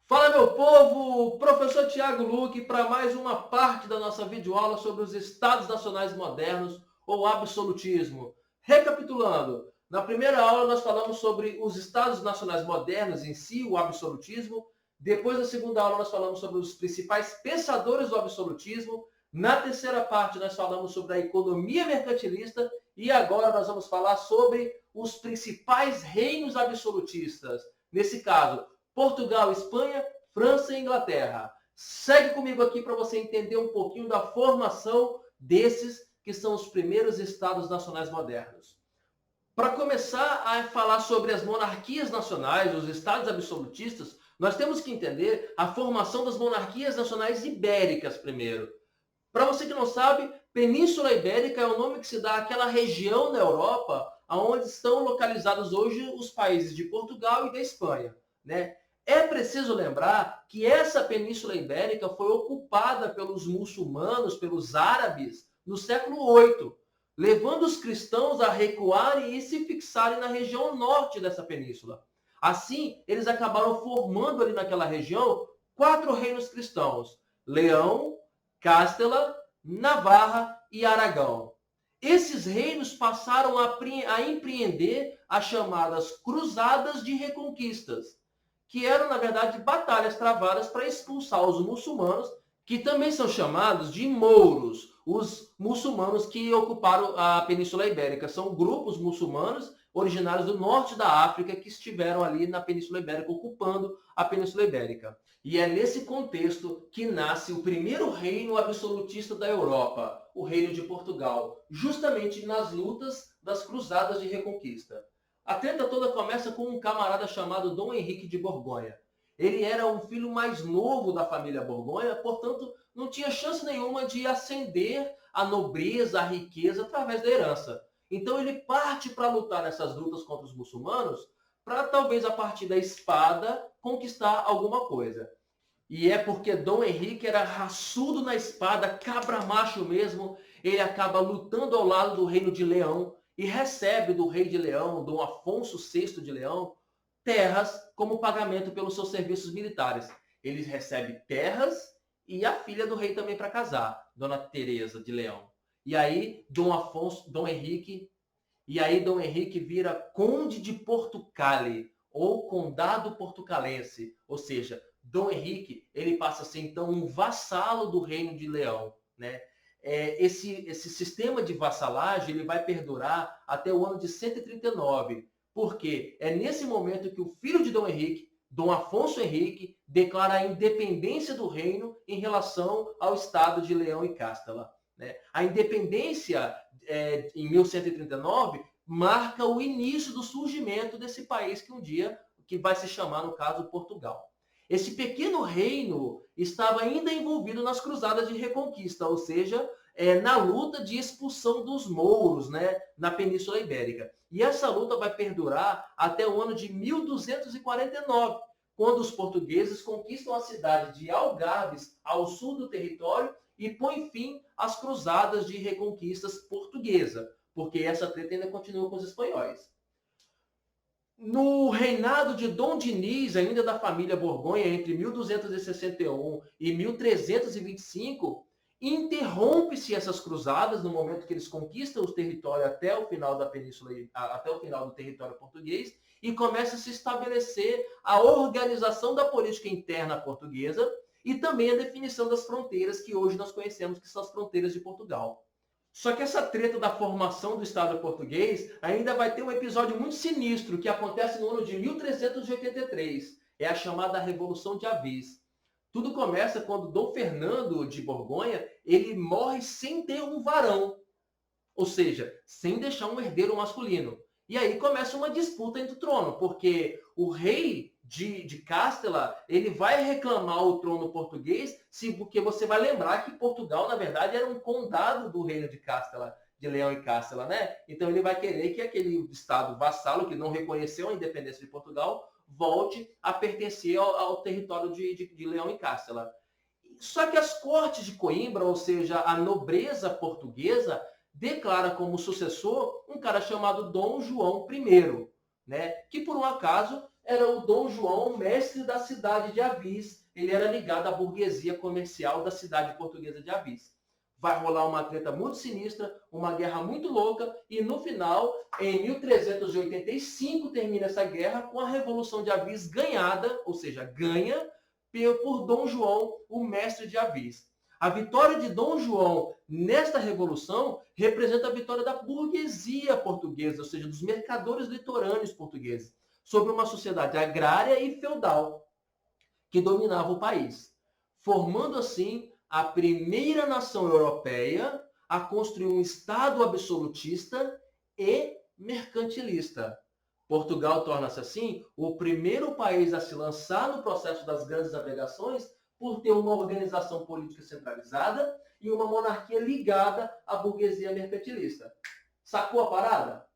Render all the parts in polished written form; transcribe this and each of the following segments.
Fala, meu povo! Professor Tiago Luque para mais uma parte da nossa videoaula sobre os Estados Nacionais Modernos ou absolutismo. Recapitulando, na primeira aula nós falamos sobre os Estados Nacionais Modernos em si, o absolutismo. Depois, na segunda aula, nós falamos sobre os principais pensadores do absolutismo. Na terceira parte, nós falamos sobre a economia mercantilista. E agora nós vamos falar sobre os principais reinos absolutistas. Nesse caso, Portugal, Espanha, França e Inglaterra. Segue comigo aqui para você entender um pouquinho da formação desses que são os primeiros estados nacionais modernos. Para começar a falar sobre as monarquias nacionais, os estados absolutistas, nós temos que entender a formação das monarquias nacionais ibéricas primeiro. Para você que não sabe, Península Ibérica é o nome que se dá àquela região na Europa onde estão localizados hoje os países de Portugal e da Espanha, né? É preciso lembrar que essa Península Ibérica foi ocupada pelos muçulmanos, pelos árabes, no século VIII, levando os cristãos a recuarem e se fixarem na região norte dessa península. Assim, eles acabaram formando ali naquela região 4 reinos cristãos: Leão, Castela, Navarra e Aragão. Esses reinos passaram a empreender as chamadas Cruzadas de Reconquistas, que eram, na verdade, batalhas travadas para expulsar os muçulmanos, que também são chamados de mouros, os muçulmanos que ocuparam a Península Ibérica. São grupos muçulmanos originários do norte da África que estiveram ali na Península Ibérica, ocupando a Península Ibérica. E é nesse contexto que nasce o primeiro reino absolutista da Europa, o Reino de Portugal, justamente nas lutas das Cruzadas de Reconquista. A treta toda começa com um camarada chamado Dom Henrique de Borgonha. Ele era o filho mais novo da família Borgonha, portanto, não tinha chance nenhuma de ascender a nobreza, a riqueza através da herança. Então ele parte para lutar nessas lutas contra os muçulmanos, para talvez a partir da espada conquistar alguma coisa. E é porque Dom Henrique era raçudo na espada, cabra macho mesmo, ele acaba lutando ao lado do reino de Leão e recebe do rei de Leão, Dom Afonso VI de Leão, terras como pagamento pelos seus serviços militares. Ele recebe terras e a filha do rei também para casar, Dona Teresa de Leão. E aí Dom Henrique vira conde de Portugal ou condado portucalense, ou seja, Dom Henrique ele passa a ser então um vassalo do reino de Leão, né? Esse sistema de vassalagem ele vai perdurar até o ano de 139, porque é nesse momento que o filho de Dom Henrique, Dom Afonso Henrique, declara a independência do reino em relação ao estado de Leão e Castela, né? A independência em 1139 marca o início do surgimento desse país que um dia que vai se chamar, no caso, Portugal. Esse pequeno reino estava ainda envolvido nas cruzadas de reconquista, ou seja, na luta de expulsão dos mouros, né, na Península Ibérica. E essa luta vai perdurar até o ano de 1249, quando os portugueses conquistam a cidade de Algarves, ao sul do território, e põem fim às cruzadas de reconquistas portuguesa, porque essa treta ainda continua com os espanhóis. No reinado de Dom Dinis, ainda da família Borgonha, entre 1261 e 1325, interrompe-se essas cruzadas no momento que eles conquistam o território até o final da península, até o final do território português, e começa a se estabelecer a organização da política interna portuguesa e também a definição das fronteiras que hoje nós conhecemos, que são as fronteiras de Portugal. Só que essa treta da formação do Estado português ainda vai ter um episódio muito sinistro que acontece no ano de 1383. É a chamada Revolução de Avis. Tudo começa quando Dom Fernando de Borgonha ele morre sem ter um varão, ou seja, sem deixar um herdeiro masculino. E aí começa uma disputa entre o trono, porque o rei de Castela ele vai reclamar o trono português, porque você vai lembrar que Portugal, na verdade, era um condado do reino de Castela, de Leão e Castela, né? Então ele vai querer que aquele estado vassalo, que não reconheceu a independência de Portugal, volte a pertencer ao território de Leão e Castela. Só que as cortes de Coimbra, ou seja, a nobreza portuguesa, declara como sucessor um cara chamado Dom João I, né? Que por um acaso era o Dom João, mestre da cidade de Avis. Ele era ligado à burguesia comercial da cidade portuguesa de Avis. Vai rolar uma treta muito sinistra, uma guerra muito louca, e no final, em 1385, termina essa guerra com a Revolução de Avis ganhada, ou seja, ganha por Dom João, o mestre de Avis. A vitória de Dom João nesta revolução representa a vitória da burguesia portuguesa, ou seja, dos mercadores litorâneos portugueses, sobre uma sociedade agrária e feudal que dominava o país, formando assim a primeira nação europeia a construir um Estado absolutista e mercantilista. Portugal torna-se, assim, o primeiro país a se lançar no processo das grandes navegações por ter uma organização política centralizada e uma monarquia ligada à burguesia mercantilista. Sacou a parada?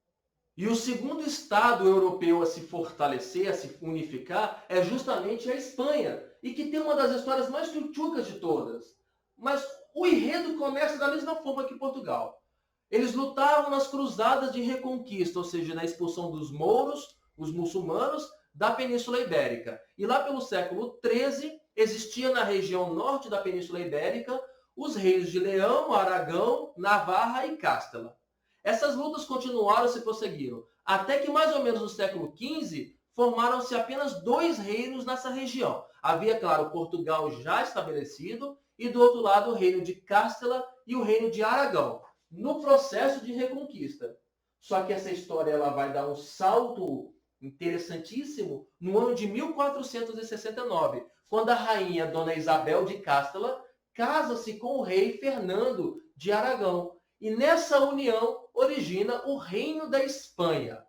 E o segundo Estado europeu a se fortalecer, a se unificar, é justamente a Espanha, e que tem uma das histórias mais tchutchucas de todas. Mas o enredo começa da mesma forma que Portugal. Eles lutavam nas cruzadas de reconquista, ou seja, na expulsão dos mouros, os muçulmanos, da Península Ibérica. E lá pelo século XIII, existia na região norte da Península Ibérica os reis de Leão, Aragão, Navarra e Castela. Essas lutas continuaram e se prosseguiram, até que mais ou menos no século XV, formaram-se apenas dois reinos nessa região. Havia, claro, Portugal já estabelecido, e do outro lado o reino de Castela e o reino de Aragão, no processo de reconquista. Só que essa história ela vai dar um salto interessantíssimo no ano de 1469, quando a rainha Dona Isabel de Castela casa-se com o rei Fernando de Aragão. E nessa união origina o Reino da Espanha.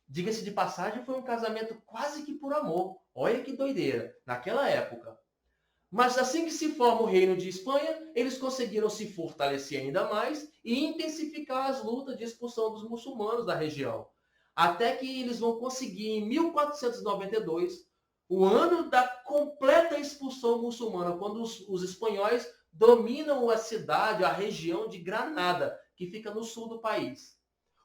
Diga-se de passagem, foi um casamento quase que por amor. Olha que doideira, naquela época. Mas assim que se forma o Reino de Espanha, eles conseguiram se fortalecer ainda mais e intensificar as lutas de expulsão dos muçulmanos da região. Até que eles vão conseguir, em 1492, o ano da completa expulsão muçulmana, quando os espanhóis dominam a cidade, a região de Granada, que fica no sul do país.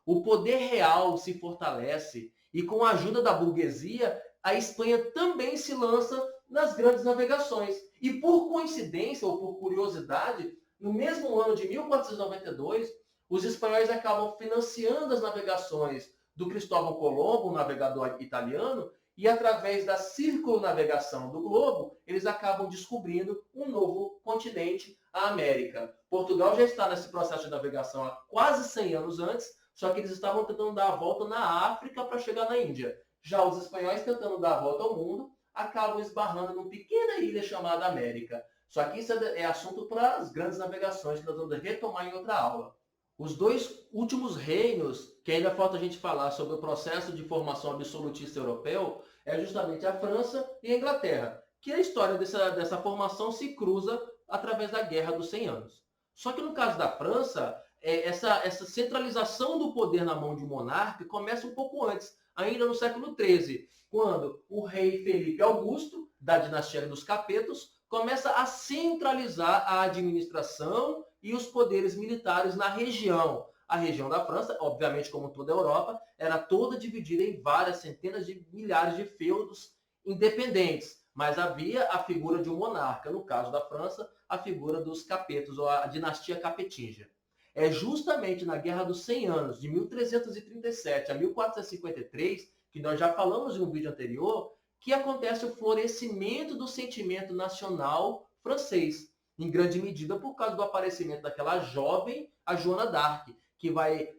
O poder real se fortalece e, com a ajuda da burguesia, a Espanha também se lança nas grandes navegações. E, por coincidência ou por curiosidade, no mesmo ano de 1492, os espanhóis acabam financiando as navegações do Cristóvão Colombo, um navegador italiano, e através da circunnavegação do globo, eles acabam descobrindo um novo continente, a América. Portugal já está nesse processo de navegação há quase 100 anos antes, só que eles estavam tentando dar a volta na África para chegar na Índia. Já os espanhóis, tentando dar a volta ao mundo, acabam esbarrando numa pequena ilha chamada América. Só que isso é assunto para as grandes navegações, que nós vamos retomar em outra aula. Os dois últimos reinos, que ainda falta a gente falar sobre o processo de formação absolutista europeu, é justamente a França e a Inglaterra, que a história dessa formação se cruza através da Guerra dos 100 Anos. Só que no caso da França, essa centralização do poder na mão de um monarca começa um pouco antes, ainda no século XIII, quando o rei Felipe Augusto, da dinastia dos Capetos, começa a centralizar a administração e os poderes militares na região. A região da França, obviamente como toda a Europa, era toda dividida em várias centenas de milhares de feudos independentes, mas havia a figura de um monarca, no caso da França, a figura dos Capetos, ou a dinastia capetinga. É justamente na Guerra dos 100 Anos, de 1337 a 1453, que nós já falamos em um vídeo anterior, que acontece o florescimento do sentimento nacional francês, em grande medida por causa do aparecimento daquela jovem, a Joana d'Arc, que vai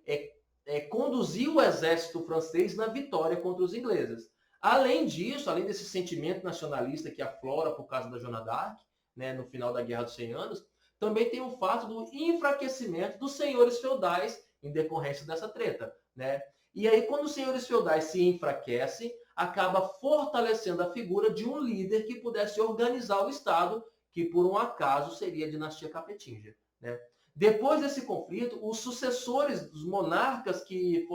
conduzir o exército francês na vitória contra os ingleses. Além disso, além desse sentimento nacionalista que aflora por causa da Joana d'Arc, né, no final da Guerra dos 100 Anos, também tem o fato do enfraquecimento dos senhores feudais em decorrência dessa treta, né? E aí, quando os senhores feudais se enfraquecem, acaba fortalecendo a figura de um líder que pudesse organizar o Estado, que por um acaso seria a dinastia capetinga, né? Depois desse conflito, os sucessores dos monarcas que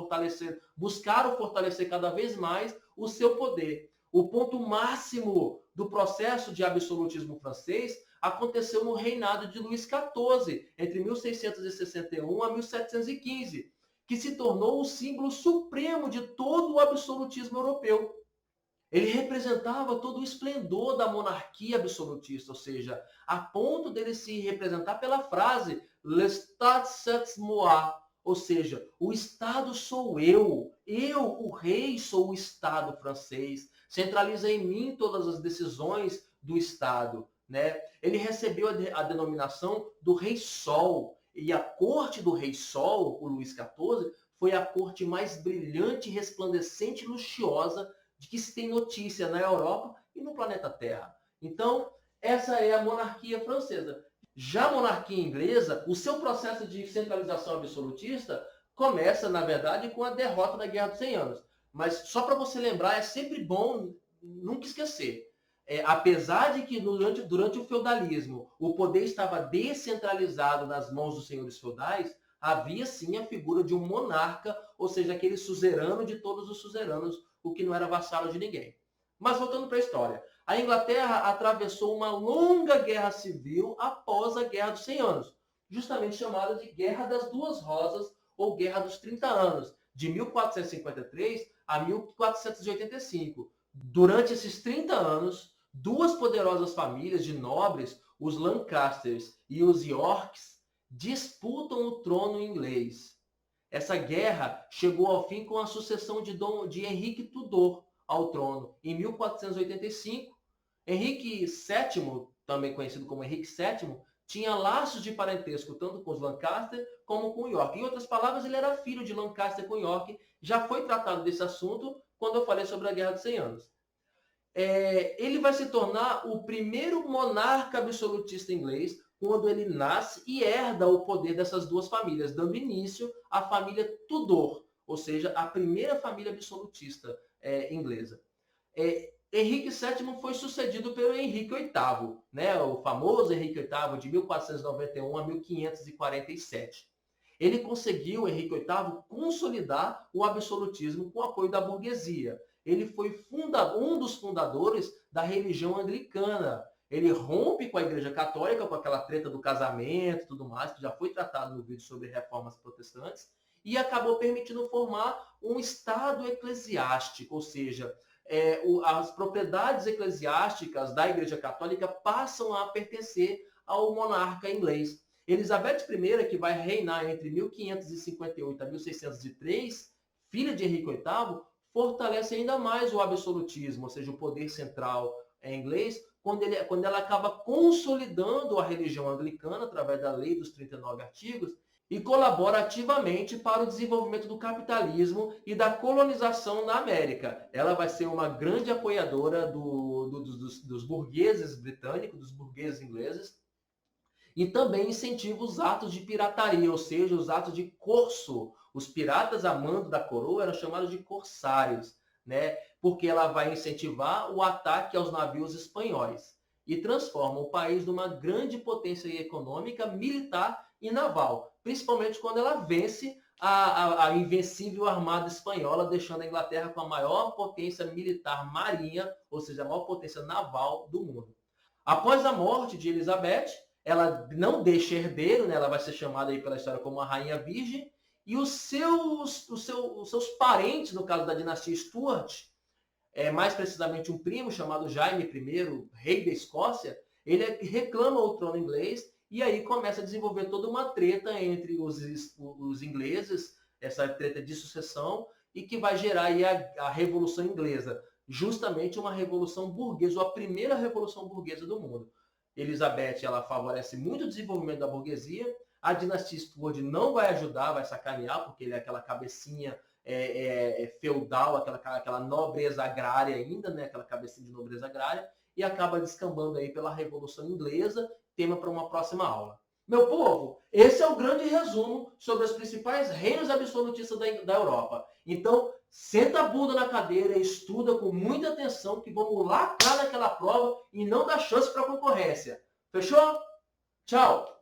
buscaram fortalecer cada vez mais o seu poder. O ponto máximo do processo de absolutismo francês aconteceu no reinado de Luís XIV, entre 1661 a 1715, que se tornou o símbolo supremo de todo o absolutismo europeu. Ele representava todo o esplendor da monarquia absolutista, ou seja, a ponto dele se representar pela frase L'État c'est moi, ou seja, o Estado sou eu, o rei, sou o Estado francês, centraliza em mim todas as decisões do Estado. Né? Ele recebeu a denominação do Rei Sol, e a corte do Rei Sol, o Luís XIV, foi a corte mais brilhante, resplandecente e luxuosa de que se tem notícia na Europa e no planeta Terra. Então, essa é a monarquia francesa. Já a monarquia inglesa, o seu processo de centralização absolutista começa, na verdade, com a derrota da Guerra dos 100 Anos. Mas só para você lembrar, é sempre bom nunca esquecer. Apesar de que durante o feudalismo o poder estava descentralizado nas mãos dos senhores feudais, havia sim a figura de um monarca, ou seja, aquele suzerano de todos os suzeranos, o que não era vassalo de ninguém. Mas voltando para a história, a Inglaterra atravessou uma longa guerra civil após a Guerra dos 100 Anos, justamente chamada de Guerra das Duas Rosas ou Guerra dos 30 Anos, de 1453 a 1485. Durante esses 30 anos, duas poderosas famílias de nobres, os Lancasters e os Yorks, disputam o trono inglês. Essa guerra chegou ao fim com a sucessão de Henrique Tudor ao trono em 1485. Henrique VII, também conhecido como Henrique VII, tinha laços de parentesco tanto com os Lancaster como com York. Em outras palavras, ele era filho de Lancaster com York. Já foi tratado desse assunto quando eu falei sobre a Guerra dos 100 Anos. Ele vai se tornar o primeiro monarca absolutista inglês quando ele nasce e herda o poder dessas duas famílias, dando início à família Tudor, ou seja, a primeira família absolutista inglesa. Henrique VII foi sucedido pelo Henrique VIII, né? O famoso Henrique VIII, de 1491 a 1547. Ele conseguiu, Henrique VIII, consolidar o absolutismo com o apoio da burguesia. Ele foi um dos fundadores da religião anglicana. Ele rompe com a Igreja Católica, com aquela treta do casamento e tudo mais, que já foi tratado no vídeo sobre reformas protestantes, e acabou permitindo formar um Estado eclesiástico, ou seja, as propriedades eclesiásticas da Igreja Católica passam a pertencer ao monarca inglês. Elizabeth I, que vai reinar entre 1558 a 1603, filha de Henrique VIII, fortalece ainda mais o absolutismo, ou seja, o poder central inglês, quando ela acaba consolidando a religião anglicana através da lei dos 39 artigos e colabora ativamente para o desenvolvimento do capitalismo e da colonização na América. Ela vai ser uma grande apoiadora dos burgueses britânicos, dos burgueses ingleses, e também incentiva os atos de pirataria, ou seja, os atos de corso. Os piratas a mando da coroa eram chamados de corsários, né? Porque ela vai incentivar o ataque aos navios espanhóis e transforma o país numa grande potência econômica, militar e naval, principalmente quando ela vence a invencível armada espanhola, deixando a Inglaterra com a maior potência militar marinha, ou seja, a maior potência naval do mundo. Após a morte de Elizabeth, ela não deixa herdeiro, né? Ela vai ser chamada aí pela história como a Rainha Virgem, e os seus parentes, no caso da dinastia Stuart, mais precisamente um primo chamado Jaime I, rei da Escócia, ele reclama o trono inglês e aí começa a desenvolver toda uma treta entre os ingleses, essa treta de sucessão, e que vai gerar aí a Revolução Inglesa, justamente uma revolução burguesa, a primeira revolução burguesa do mundo. Elizabeth, ela favorece muito o desenvolvimento da burguesia, a dinastia Stuart não vai ajudar, vai sacanear, porque ele é aquela cabecinha feudal, aquela nobreza agrária ainda, né? Aquela cabecinha de nobreza agrária, e acaba descambando aí pela Revolução Inglesa, tema para uma próxima aula. Meu povo, esse é o grande resumo sobre os principais reinos absolutistas da Europa. Então, senta a bunda na cadeira e estuda com muita atenção que vamos lacrar naquela prova e não dar chance para a concorrência. Fechou? Tchau!